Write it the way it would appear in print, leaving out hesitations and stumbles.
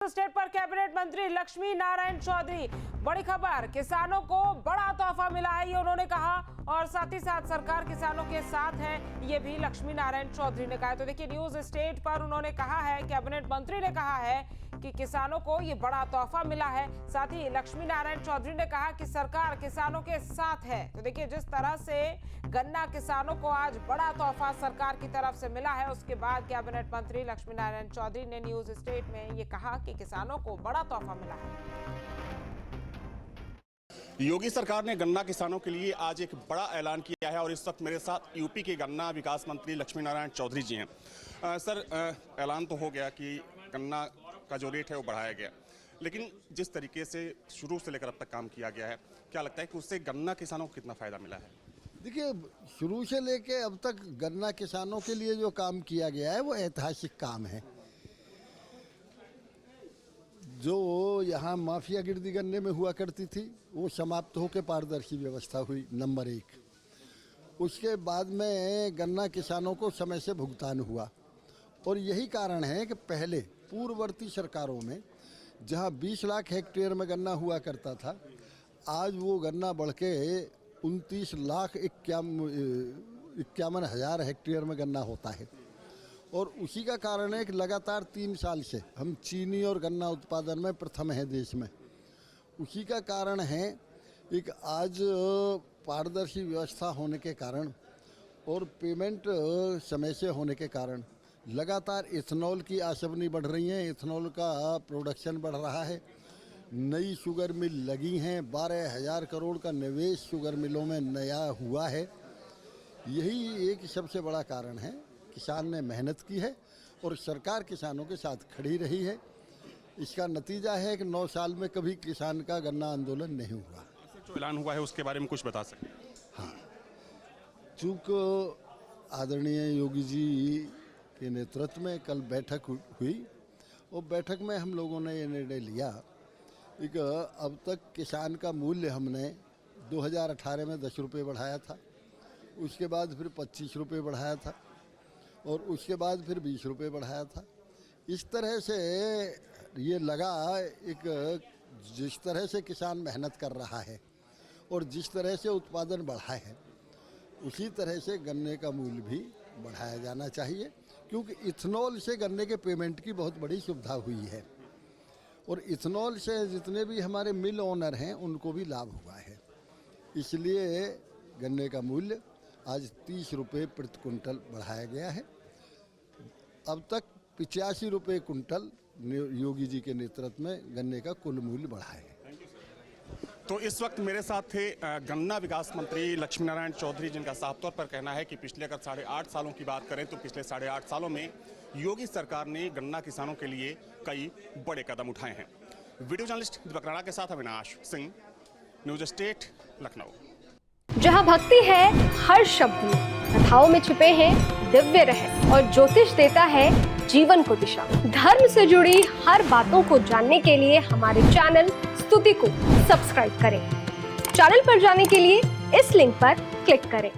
State पर cabinet मंत्री लक्ष्मी नारायण चौधरी, बड़ी खबर, किसानों को बड़ा तोहफा मिला है, ये उन्होंने कहा। और साथ ही साथ सरकार किसानों के साथ है, ये भी लक्ष्मी नारायण चौधरी ने कहा है। तो देखिए, न्यूज स्टेट पर उन्होंने कहा है, कैबिनेट मंत्री ने कहा है कि किसानों को ये बड़ा तोहफा मिला है। साथ ही लक्ष्मी नारायण चौधरी ने कहा कि सरकार किसानों के साथ है। तो देखिए, जिस तरह से गन्ना किसानों को आज बड़ा तोहफा सरकार की तरफ से मिला है, उसके बाद कैबिनेट मंत्री लक्ष्मी नारायण चौधरी ने न्यूज स्टेट में ये कहा कि किसानों को बड़ा तोहफा मिला है। योगी सरकार ने गन्ना किसानों के लिए आज एक बड़ा ऐलान किया है और इस वक्त मेरे साथ यूपी के गन्ना विकास मंत्री लक्ष्मी नारायण चौधरी जी हैं। सर, ऐलान तो हो गया कि गन्ना का जो रेट है वो बढ़ाया गया, लेकिन जिस तरीके से शुरू से लेकर अब तक काम किया गया है, क्या लगता है कि उससे गन्ना किसानों को कितना फायदा मिला है? देखिए, शुरू से लेके अब तक गन्ना किसानों के लिए जो काम किया गया है वो ऐतिहासिक काम है। जो यहाँ माफिया गिरदी गन्ने में हुआ करती थी वो समाप्त होकर पारदर्शी व्यवस्था हुई, नंबर 1। उसके बाद में गन्ना किसानों को समय से भुगतान हुआ और यही कारण है कि पहले पूर्ववर्ती सरकारों में जहाँ 20 लाख हेक्टेयर में गन्ना हुआ करता था, आज वो गन्ना बढ़ के 29,51,51 हज़ार हेक्टेयर में गन्ना होता है। और उसी का कारण है कि लगातार 3 साल से हम चीनी और गन्ना उत्पादन में प्रथम हैं देश में। उसी का कारण है एक आज पारदर्शी व्यवस्था होने के कारण और पेमेंट समय से होने के कारण लगातार इथेनॉल की आमदनी बढ़ रही है, इथेनॉल का प्रोडक्शन बढ़ रहा है। नई शुगर मिल लगी हैं, 12,000 करोड़ का निवेश शुगर मिलों में नया हुआ है। यही एक सबसे बड़ा कारण है। किसान ने मेहनत की है और सरकार किसानों के साथ खड़ी रही है। इसका नतीजा है कि 9 साल में कभी किसान का गन्ना आंदोलन नहीं हुआ। जो ऐलान हुआ है उसके बारे में कुछ बता सकते हैं? हाँ, चूँकि आदरणीय योगी जी के नेतृत्व में कल बैठक हुई और बैठक में हम लोगों ने ये निर्णय लिया कि अब तक किसान का मूल्य हमने 2018 में 10 रुपये बढ़ाया था, उसके बाद फिर 25 रुपये बढ़ाया था और उसके बाद फिर 20 रुपये बढ़ाया था। इस तरह से ये लगा एक जिस तरह से किसान मेहनत कर रहा है और जिस तरह से उत्पादन बढ़ा है, उसी तरह से गन्ने का मूल्य भी बढ़ाया जाना चाहिए, क्योंकि इथेनॉल से गन्ने के पेमेंट की बहुत बड़ी सुविधा हुई है और इथेनॉल से जितने भी हमारे मिल ओनर हैं उनको भी लाभ हुआ है। इसलिए गन्ने का मूल्य आज 30 रुपये प्रति कुंटल बढ़ाया गया है। अब तक 85 रुपये कुंटल योगी जी के नेतृत्व में गन्ने का कुल मूल्य बढ़ा है। तो इस वक्त मेरे साथ थे गन्ना विकास मंत्री लक्ष्मी नारायण चौधरी, जिनका साफ तौर पर कहना है कि पिछले अगर 8.5 सालों की बात करें तो पिछले 8.5 सालों में योगी सरकार ने गन्ना किसानों के लिए कई बड़े कदम उठाए हैं। वीडियो जर्नलिस्ट दीपक राणा के साथ अविनाश सिंह, न्यूज स्टेट, लखनऊ। जहाँ भक्ति है हर शब्द में, कथाओं में छिपे हैं दिव्य रहस्य और ज्योतिष देता है जीवन को दिशा। धर्म से जुड़ी हर बातों को जानने के लिए हमारे चैनल स्तुति को सब्सक्राइब करें। चैनल पर जाने के लिए इस लिंक पर क्लिक करें।